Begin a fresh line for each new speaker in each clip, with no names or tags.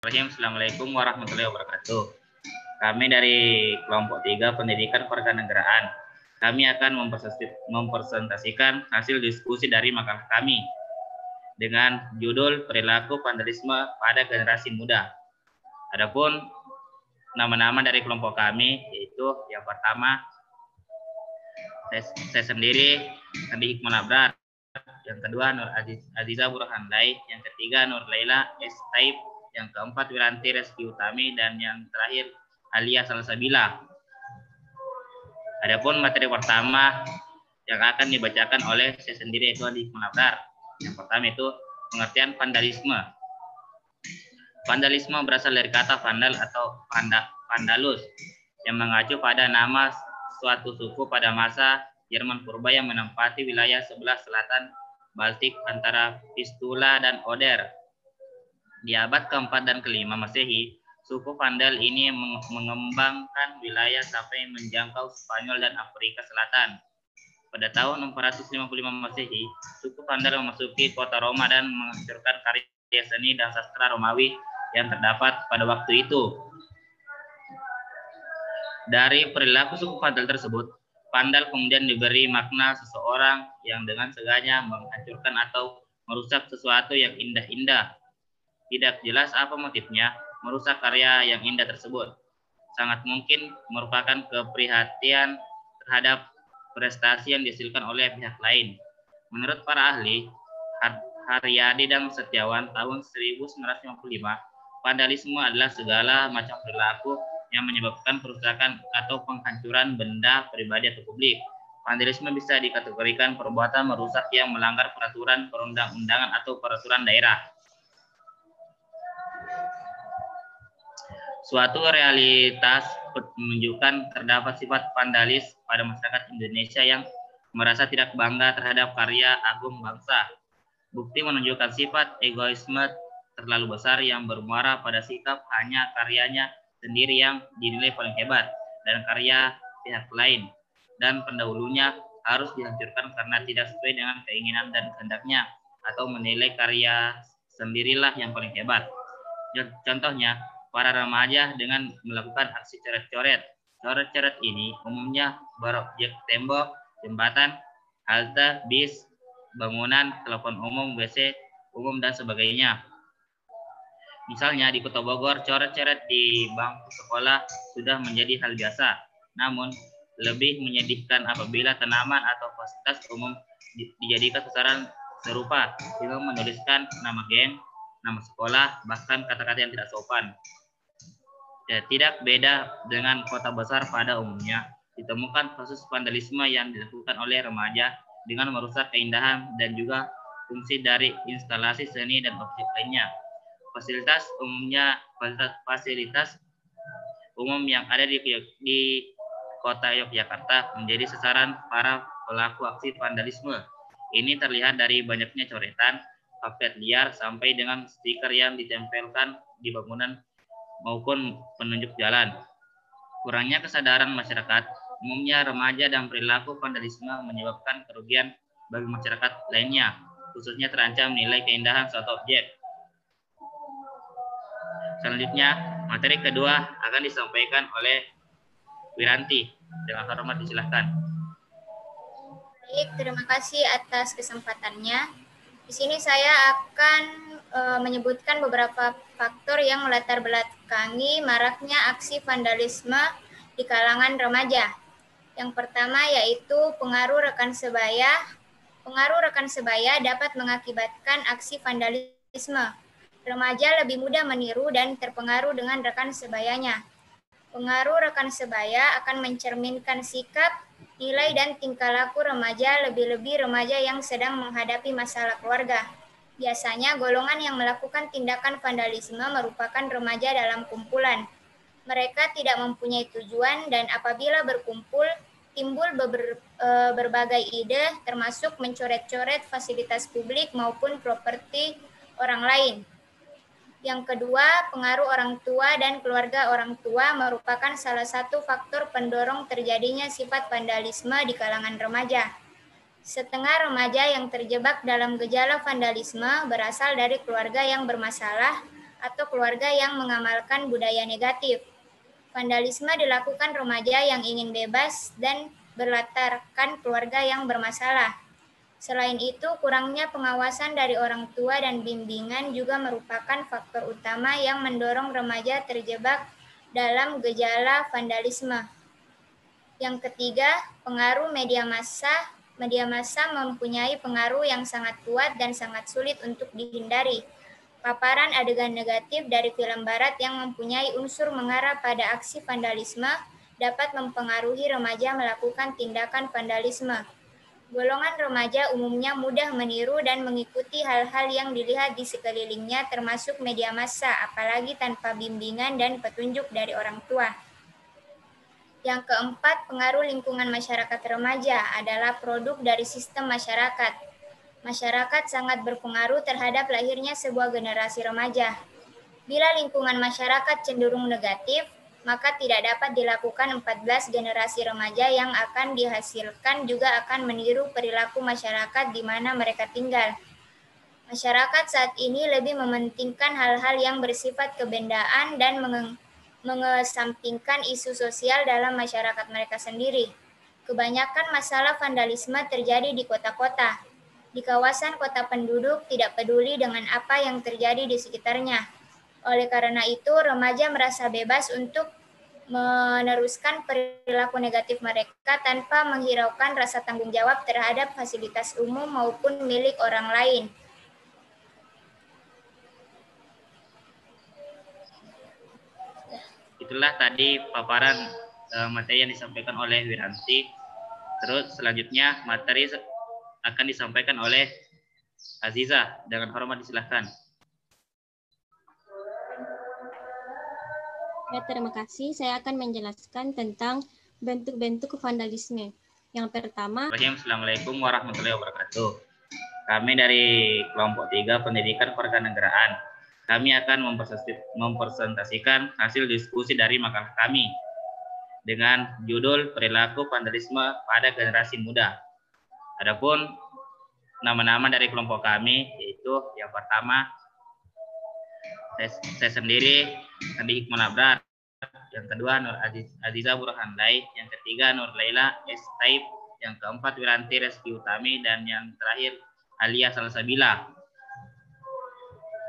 Assalamualaikum warahmatullahi wabarakatuh. Kami dari kelompok 3 Pendidikan Kewarganegaraan. Kami akan mempresentasikan hasil diskusi dari makalah kami dengan judul Perilaku Vandalisme pada Generasi Muda. Adapun nama-nama dari kelompok kami yaitu yang pertama saya sendiri Adi Hikmal Abrar, yang kedua Nur Aziza Burhandai, yang ketiga Nur Laila S. Taib, yang keempat Wiranti Reski Utami, dan yang terakhir Alia Salsabila. Adapun materi pertama yang akan dibacakan oleh saya sendiri yaitu Adi Hikmal Abrar. Yang pertama itu pengertian vandalisme. Vandalisme berasal dari kata vandal atau vandalus yang mengacu pada nama suatu suku pada masa Jerman purba yang menempati wilayah sebelah selatan Baltik antara Vistula dan Oder. Di abad ke-4 dan ke-5 Masehi, suku Vandal ini mengembangkan wilayah sampai menjangkau Spanyol dan Afrika Selatan. Pada tahun 455 Masehi, suku Vandal memasuki kota Roma dan menghancurkan karya seni dan sastra Romawi yang terdapat pada waktu itu. Dari perilaku suku Vandal tersebut, vandal kemudian diberi makna seseorang yang dengan sengaja menghancurkan atau merusak sesuatu yang indah-indah. Tidak jelas apa motifnya merusak karya yang indah tersebut. Sangat mungkin merupakan keprihatinan terhadap prestasi yang dihasilkan oleh pihak lain. Menurut para ahli, Haryadi dan Setiawan tahun 1955, vandalisme adalah segala macam perilaku yang menyebabkan kerusakan atau penghancuran benda pribadi atau publik. Vandalisme bisa dikategorikan perbuatan merusak yang melanggar peraturan perundang-undangan atau peraturan daerah. Suatu realitas menunjukkan terdapat sifat vandalis pada masyarakat Indonesia yang merasa tidak bangga terhadap karya agung bangsa. Bukti menunjukkan sifat egoisme terlalu besar yang bermuara pada sikap hanya karyanya sendiri yang dinilai paling hebat dan karya pihak lain dan pendahulunya harus dihancurkan karena tidak sesuai dengan keinginan dan kehendaknya atau menilai karya sendirilah yang paling hebat. Contohnya, para remaja dengan melakukan aksi coret-coret. Coret-coret ini umumnya berobjek tembok, jembatan, halte, bis, bangunan, telepon umum, WC umum, dan sebagainya. Misalnya di Kota Bogor, coret-coret di bangku sekolah sudah menjadi hal biasa. Namun, lebih menyedihkan apabila tanaman atau fasilitas umum dijadikan sasaran serupa dengan menuliskan nama geng, nama sekolah, bahkan kata-kata yang tidak sopan. Tidak beda dengan kota besar pada umumnya, ditemukan kasus vandalisme yang dilakukan oleh remaja dengan merusak keindahan dan juga fungsi dari instalasi seni dan objek lainnya. Fasilitas umum yang ada di kota Yogyakarta menjadi sasaran para pelaku aksi vandalisme. Ini terlihat dari banyaknya coretan, pamflet liar, sampai dengan stiker yang ditempelkan di bangunan maupun penunjuk jalan. Kurangnya kesadaran masyarakat, umumnya remaja, dan perilaku vandalisme menyebabkan kerugian bagi masyarakat lainnya, khususnya terancam nilai keindahan suatu objek. Selanjutnya, materi kedua akan disampaikan oleh Wiranti. Dengan hormat disilahkan.
Baik, terima kasih atas kesempatannya. Di sini saya akan menyebutkan beberapa faktor yang melatar belakangi maraknya aksi vandalisme di kalangan remaja. Yang pertama yaitu pengaruh rekan sebaya. Pengaruh rekan sebaya dapat mengakibatkan aksi vandalisme. Remaja lebih mudah meniru dan terpengaruh dengan rekan sebayanya. Pengaruh rekan sebaya akan mencerminkan sikap, nilai, dan tingkah laku remaja, lebih-lebih remaja yang sedang menghadapi masalah keluarga. Biasanya golongan yang melakukan tindakan vandalisme merupakan remaja dalam kumpulan. Mereka tidak mempunyai tujuan dan apabila berkumpul, timbul berbagai ide termasuk mencoret-coret fasilitas publik maupun properti orang lain. Yang kedua, pengaruh orang tua dan keluarga orang tua merupakan salah satu faktor pendorong terjadinya sifat vandalisme di kalangan remaja. Setengah remaja yang terjebak dalam gejala vandalisme berasal dari keluarga yang bermasalah atau keluarga yang mengamalkan budaya negatif. Vandalisme dilakukan remaja yang ingin bebas dan berlatarkan keluarga yang bermasalah. Selain itu, kurangnya pengawasan dari orang tua dan bimbingan juga merupakan faktor utama yang mendorong remaja terjebak dalam gejala vandalisme. Yang ketiga, pengaruh media massa. Media massa mempunyai pengaruh yang sangat kuat dan sangat sulit untuk dihindari. Paparan adegan negatif dari film barat yang mempunyai unsur mengarah pada aksi vandalisme dapat mempengaruhi remaja melakukan tindakan vandalisme. Golongan remaja umumnya mudah meniru dan mengikuti hal-hal yang dilihat di sekelilingnya termasuk media massa, apalagi tanpa bimbingan dan petunjuk dari orang tua. Yang keempat, pengaruh lingkungan masyarakat remaja adalah produk dari sistem masyarakat. Masyarakat sangat berpengaruh terhadap lahirnya sebuah generasi remaja. Bila lingkungan masyarakat cenderung negatif, maka tidak dapat dilakukan 14 generasi remaja yang akan dihasilkan juga akan meniru perilaku masyarakat di mana mereka tinggal. Masyarakat saat ini lebih mementingkan hal-hal yang bersifat kebendaan dan mengesampingkan isu sosial dalam masyarakat mereka sendiri. Kebanyakan masalah vandalisme terjadi di kota-kota. Di kawasan kota penduduk tidak peduli dengan apa yang terjadi di sekitarnya. Oleh karena itu, remaja merasa bebas untuk meneruskan perilaku negatif mereka tanpa menghiraukan rasa tanggung jawab terhadap fasilitas umum maupun milik orang lain.
Itulah tadi paparan materi yang disampaikan oleh Wiranti. Terus selanjutnya materi akan disampaikan oleh Aziza. Dengan hormat disilahkan.
Ya, terima kasih. Saya akan menjelaskan tentang bentuk-bentuk vandalisme. Yang pertama,
Assalamualaikum warahmatullahi wabarakatuh. Kami dari kelompok 3 Pendidikan Kewarganegaraan. Kami akan mempresentasikan hasil diskusi dari makalah kami dengan judul Perilaku Vandalisme pada Generasi Muda. Adapun nama-nama dari kelompok kami yaitu yang pertama saya sendiri Andi Hikman Abrar, yang kedua Nur Aziza Burhanlai, yang ketiga Nur Laila S. Taib, yang keempat Wiranti Reski Utami, dan yang terakhir Alia Salsabila.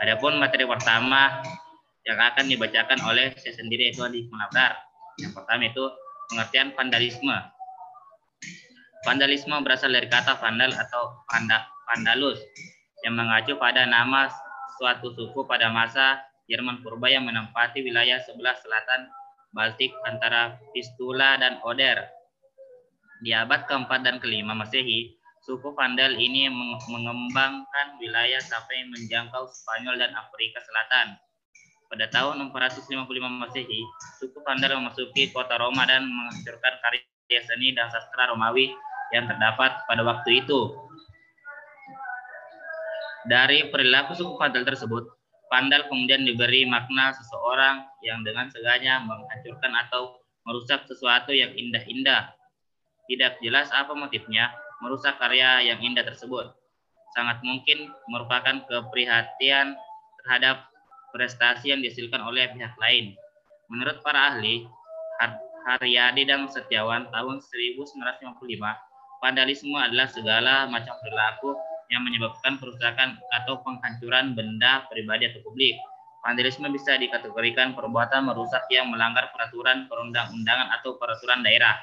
Adapun materi pertama yang akan dibacakan oleh saya sendiri yaitu Andi Hikman Abrar. Yang pertama itu pengertian vandalisme. Vandalisme berasal dari kata vandal atau vandalus yang mengacu pada nama suatu suku pada masa Jerman purba yang menempati wilayah sebelah selatan Baltik antara Vistula dan Oder. Di abad keempat dan kelima Masehi, suku Vandal ini mengembangkan wilayah sampai menjangkau Spanyol dan Afrika Selatan. Pada tahun 455 Masehi, suku Vandal memasuki kota Roma dan menghancurkan karya seni dan sastra Romawi yang terdapat pada waktu itu. Dari perilaku suku Vandal tersebut, vandal kemudian diberi makna seseorang yang dengan sengaja menghancurkan atau merusak sesuatu yang indah-indah. Tidak jelas apa motifnya merusak karya yang indah tersebut. Sangat mungkin merupakan keprihatinan terhadap prestasi yang dihasilkan oleh pihak lain. Menurut para ahli, Haryadi dan Setiawan tahun 1955, vandalisme adalah segala macam perilaku yang menyebabkan perusakan atau penghancuran benda pribadi atau publik. Vandalisme bisa dikategorikan perbuatan merusak yang melanggar peraturan perundang-undangan atau peraturan daerah.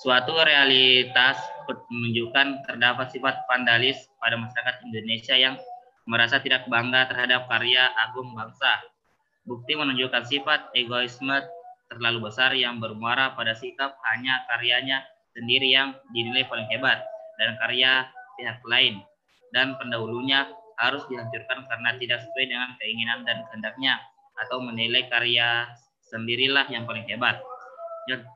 Suatu realitas menunjukkan terdapat sifat vandalis pada masyarakat Indonesia yang merasa tidak bangga terhadap karya agung bangsa. Bukti menunjukkan sifat egoisme terlalu besar yang bermuara pada sikap hanya karyanya sendiri yang dinilai paling hebat dan karya pihak lain dan pendahulunya harus dihancurkan karena tidak sesuai dengan keinginan dan kehendaknya atau menilai karya sendirilah yang paling hebat.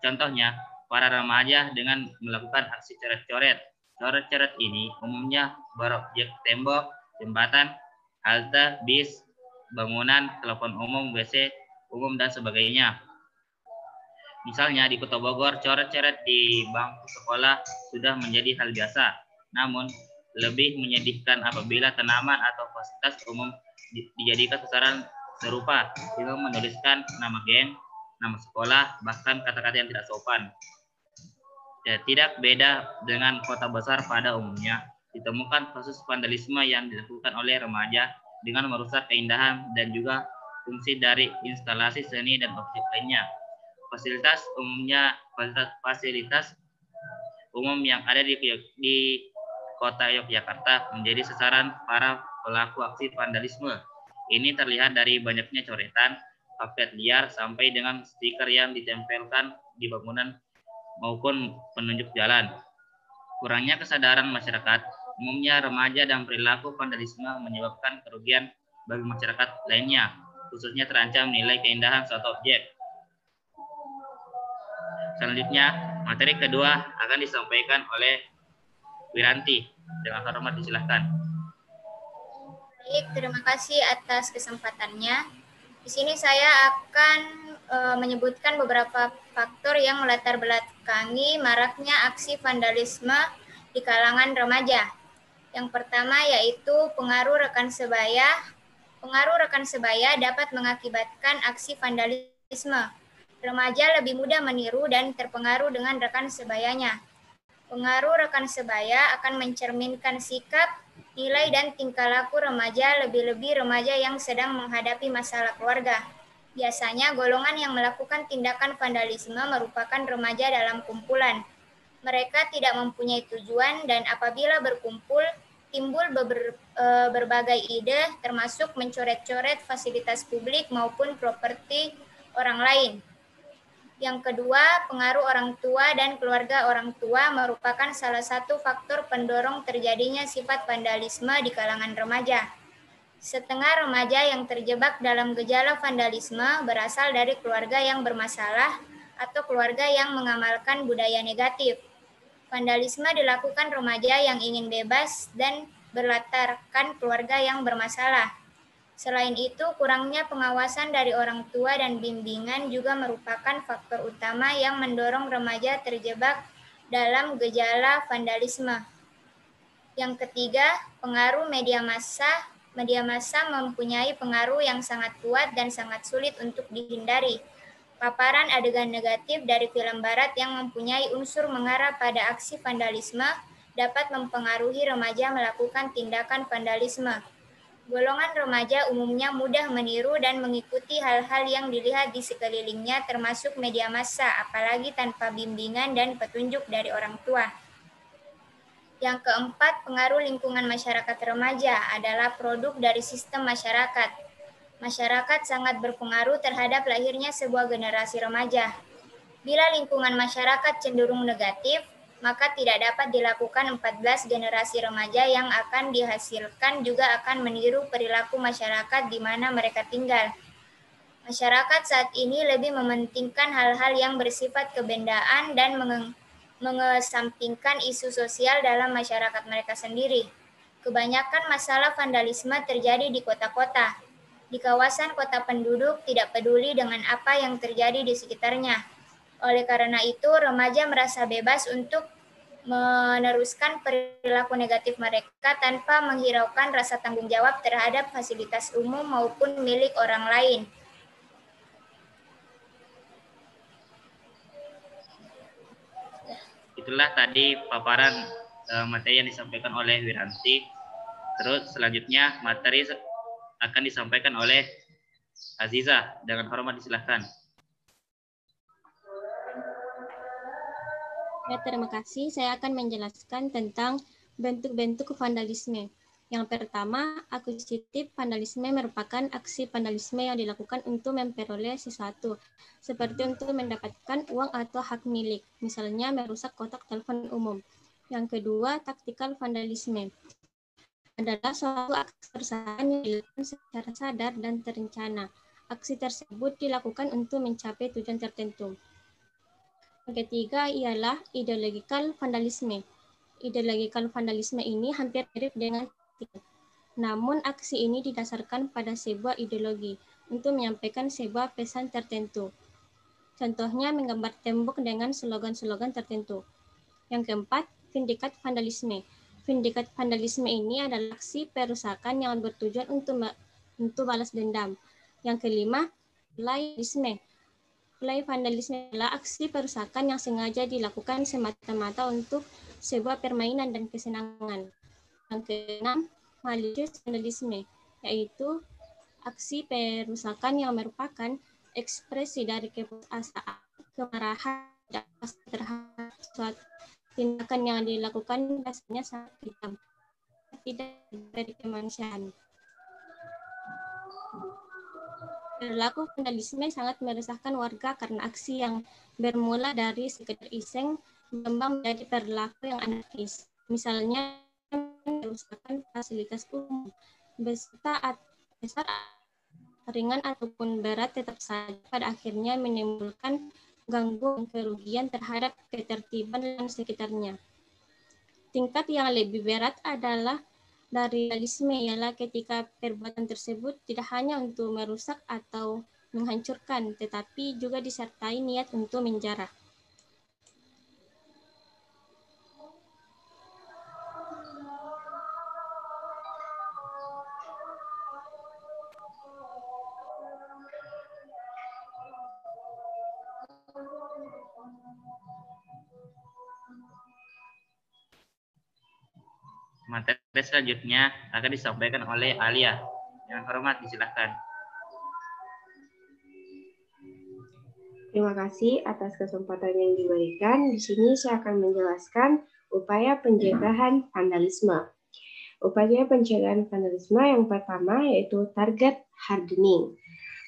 Contohnya, para remaja dengan melakukan aksi coret-coret. Coret-coret ini umumnya berobjek tembok, jembatan, halte, bis, bangunan, telepon umum, WC umum, dan sebagainya. Misalnya di Kota Bogor, coret-coret di bangku sekolah sudah menjadi hal biasa. Namun, Lebih menyedihkan apabila tanaman atau fasilitas umum dijadikan sasaran serupa, dengan menuliskan nama geng, nama sekolah, bahkan kata-kata yang tidak sopan. Ya, tidak beda dengan kota besar pada umumnya, ditemukan kasus vandalisme yang dilakukan oleh remaja dengan merusak keindahan dan juga fungsi dari instalasi seni dan objek lainnya. Fasilitas umum yang ada di Kota Yogyakarta menjadi sasaran para pelaku aksi vandalisme. Ini terlihat dari banyaknya coretan, pamflet liar, sampai dengan stiker yang ditempelkan di bangunan maupun penunjuk jalan. Kurangnya kesadaran masyarakat, umumnya remaja, dan perilaku vandalisme menyebabkan kerugian bagi masyarakat lainnya, khususnya terancam nilai keindahan suatu objek. Selanjutnya, materi kedua akan disampaikan oleh Wiranti. Dengan hormat disilahkan.
Baik, terima kasih atas kesempatannya. Di sini saya akan menyebutkan beberapa faktor yang melatar belakangi maraknya aksi vandalisme di kalangan remaja. Yang pertama yaitu pengaruh rekan sebaya. Pengaruh rekan sebaya dapat mengakibatkan aksi vandalisme. Remaja lebih mudah meniru dan terpengaruh dengan rekan sebayanya. Pengaruh rekan sebaya akan mencerminkan sikap, nilai, dan tingkah laku remaja, lebih-lebih remaja yang sedang menghadapi masalah keluarga. Biasanya golongan yang melakukan tindakan vandalisme merupakan remaja dalam kumpulan. Mereka tidak mempunyai tujuan dan apabila berkumpul, timbul berbagai ide termasuk mencoret-coret fasilitas publik maupun properti orang lain. Yang kedua, pengaruh orang tua dan keluarga orang tua merupakan salah satu faktor pendorong terjadinya sifat vandalisme di kalangan remaja. Setengah remaja yang terjebak dalam gejala vandalisme berasal dari keluarga yang bermasalah atau keluarga yang mengamalkan budaya negatif. Vandalisme dilakukan remaja yang ingin bebas dan berlatarkan keluarga yang bermasalah. Selain itu, kurangnya pengawasan dari orang tua dan bimbingan juga merupakan faktor utama yang mendorong remaja terjebak dalam gejala vandalisme. Yang ketiga, pengaruh media massa. Media massa mempunyai pengaruh yang sangat kuat dan sangat sulit untuk dihindari. Paparan adegan negatif dari film barat yang mempunyai unsur mengarah pada aksi vandalisme dapat mempengaruhi remaja melakukan tindakan vandalisme. Golongan remaja umumnya mudah meniru dan mengikuti hal-hal yang dilihat di sekelilingnya termasuk media massa, apalagi tanpa bimbingan dan petunjuk dari orang tua. Yang keempat, pengaruh lingkungan masyarakat remaja adalah produk dari sistem masyarakat. Masyarakat sangat berpengaruh terhadap lahirnya sebuah generasi remaja. Bila lingkungan masyarakat cenderung negatif, maka tidak dapat dilakukan 14 generasi remaja yang akan dihasilkan juga akan meniru perilaku masyarakat di mana mereka tinggal. Masyarakat saat ini lebih mementingkan hal-hal yang bersifat kebendaan dan mengesampingkan isu sosial dalam masyarakat mereka sendiri. Kebanyakan masalah vandalisme terjadi di kota-kota. Di kawasan kota penduduk tidak peduli dengan apa yang terjadi di sekitarnya. Oleh karena itu, remaja merasa bebas untuk meneruskan perilaku negatif mereka tanpa menghiraukan rasa tanggung jawab terhadap fasilitas umum maupun milik orang lain.
Itulah tadi paparan materi yang disampaikan oleh Wiranti. Terus selanjutnya materi akan disampaikan oleh Aziza. Dengan hormat disilahkan.
Ya, terima kasih. Saya akan menjelaskan tentang bentuk-bentuk vandalisme. Yang pertama, akuisitif vandalisme merupakan aksi vandalisme yang dilakukan untuk memperoleh sesuatu, seperti untuk mendapatkan uang atau hak milik, misalnya merusak kotak telepon umum. Yang kedua, taktikal vandalisme adalah suatu aksi kerusakan yang dilakukan secara sadar dan terencana. Aksi tersebut dilakukan untuk mencapai tujuan tertentu. Yang ketiga ialah ideological vandalisme. Ideological vandalisme ini hampir mirip dengan namun aksi ini didasarkan pada sebuah ideologi untuk menyampaikan sebuah pesan tertentu. Contohnya menggambar tembok dengan slogan-slogan tertentu. Yang keempat, vindicat vandalisme. Sindikat vandalisme ini adalah aksi perusakan yang bertujuan untuk balas dendam. Yang kelima, vandalisme. Vandalisme adalah aksi perusakan yang sengaja dilakukan semata-mata untuk sebuah permainan dan kesenangan. Yang keenam, malicious vandalisme, yaitu aksi perusakan yang merupakan ekspresi dari keputusasaan, kemarahan, terhadap suatu tindakan yang dilakukan rasanya sangat kejam, tidak dari kemanusiaan. Perilaku vandalisme sangat meresahkan warga karena aksi yang bermula dari sekedar iseng berkembang menjadi perilaku yang anarkis. Misalnya, merusakan fasilitas umum, besar ringan ataupun berat tetap saja pada akhirnya menimbulkan gangguan kerugian terhadap ketertiban dan sekitarnya. Tingkat yang lebih berat adalah dari vandalisme ialah ketika perbuatan tersebut tidak hanya untuk merusak atau menghancurkan, tetapi juga disertai niat untuk menjarah.
Materi selanjutnya akan disampaikan oleh Alia. Yang hormat, disilakan.
Terima kasih atas kesempatan yang diberikan. Di sini saya akan menjelaskan upaya pencegahan vandalisme. Upaya pencegahan vandalisme yang pertama yaitu target hardening.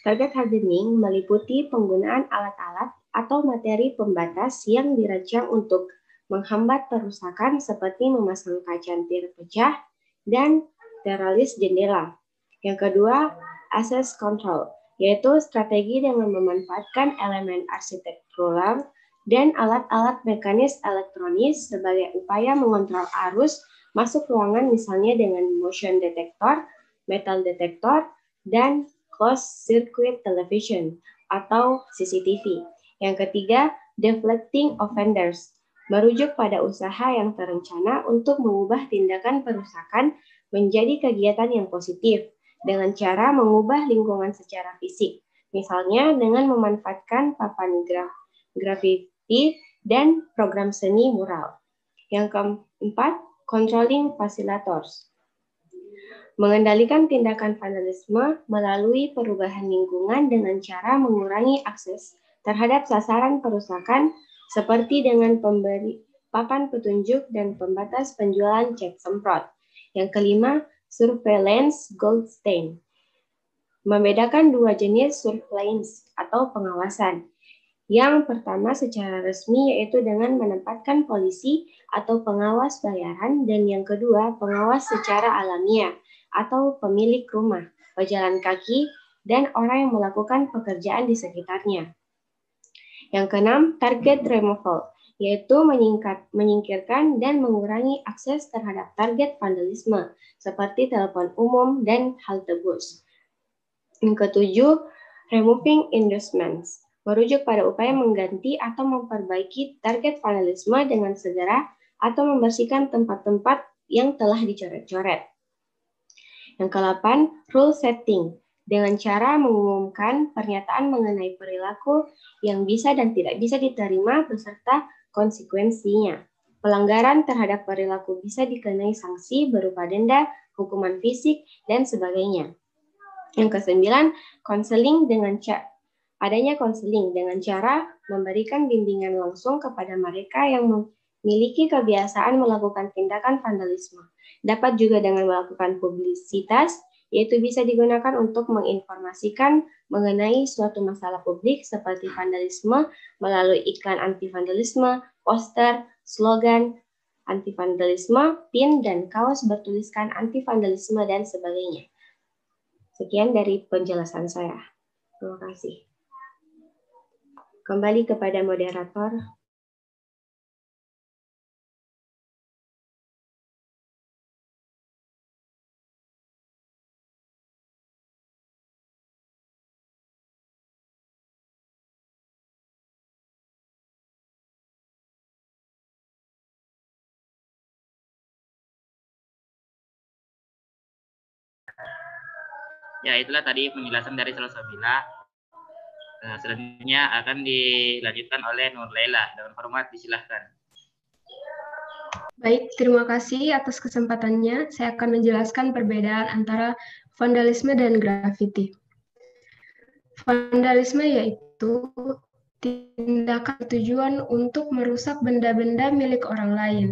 Target hardening meliputi penggunaan alat-alat atau materi pembatas yang dirancang untuk menghambat perusakan seperti memasang kaca tir pecah dan teralis jendela. Yang kedua, access control, yaitu strategi dengan memanfaatkan elemen arsitektural dan alat-alat mekanis elektronis sebagai upaya mengontrol arus masuk ruangan misalnya dengan motion detector, metal detector, dan closed circuit television atau CCTV. Yang ketiga, deflecting offenders, merujuk pada usaha yang terencana untuk mengubah tindakan perusakan menjadi kegiatan yang positif dengan cara mengubah lingkungan secara fisik, misalnya dengan memanfaatkan papan grafiti dan program seni mural. Yang keempat, controlling facilitators, mengendalikan tindakan vandalisme melalui perubahan lingkungan dengan cara mengurangi akses terhadap sasaran perusakan seperti dengan pemberi papan petunjuk dan pembatas penjualan cat semprot. Yang kelima, surveillance gold stain, membedakan dua jenis surveillance atau pengawasan. Yang pertama secara resmi yaitu dengan menempatkan polisi atau pengawas bayaran, dan yang kedua pengawas secara alamiah atau pemilik rumah, pejalan kaki, dan orang yang melakukan pekerjaan di sekitarnya. Yang keenam, target removal, yaitu menyingkirkan dan mengurangi akses terhadap target vandalisme, seperti telepon umum dan halte bus. Yang ketujuh, removing endorsements, merujuk pada upaya mengganti atau memperbaiki target vandalisme dengan segera atau membersihkan tempat-tempat yang telah dicoret-coret. Yang ke-8, rule setting, dengan cara mengumumkan pernyataan mengenai perilaku yang bisa dan tidak bisa diterima beserta konsekuensinya. Pelanggaran terhadap perilaku bisa dikenai sanksi berupa denda, hukuman fisik, dan sebagainya. Yang ke-9, konseling adanya konseling dengan cara memberikan bimbingan langsung kepada mereka yang memiliki kebiasaan melakukan tindakan vandalisme. Dapat juga dengan melakukan publisitas, yaitu bisa digunakan untuk menginformasikan mengenai suatu masalah publik seperti vandalisme melalui iklan anti-vandalisme, poster, slogan anti-vandalisme, pin, dan kaos bertuliskan anti-vandalisme, dan sebagainya. Sekian dari penjelasan saya. Terima kasih. Kembali kepada moderator.
Ya, itulah tadi penjelasan dari Salsabila. Selanjutnya akan dilanjutkan oleh Nur Laila. Dengan hormat disilahkan.
Baik, terima kasih atas kesempatannya. Saya akan menjelaskan perbedaan antara vandalisme dan grafiti. Vandalisme yaitu tindakan tujuan untuk merusak benda-benda milik orang lain.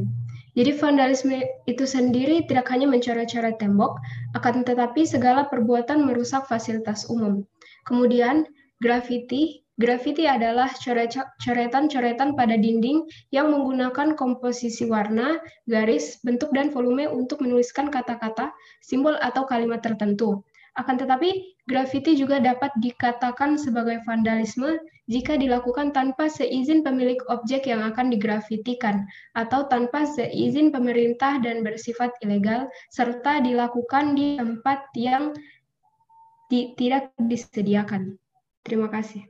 Jadi vandalisme itu sendiri tidak hanya mencoret-coret tembok, akan tetapi segala perbuatan merusak fasilitas umum. Kemudian grafiti adalah coretan-coretan pada dinding yang menggunakan komposisi warna, garis, bentuk, dan volume untuk menuliskan kata-kata, simbol, atau kalimat tertentu. Akan tetapi, grafiti juga dapat dikatakan sebagai vandalisme jika dilakukan tanpa seizin pemilik objek yang akan digrafitikan atau tanpa seizin pemerintah dan bersifat ilegal, serta dilakukan di tempat yang tidak disediakan. Terima kasih.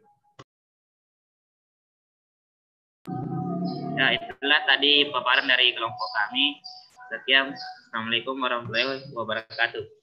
Ya, itulah tadi paparan dari kelompok kami. Sekian. Assalamualaikum warahmatullahi wabarakatuh.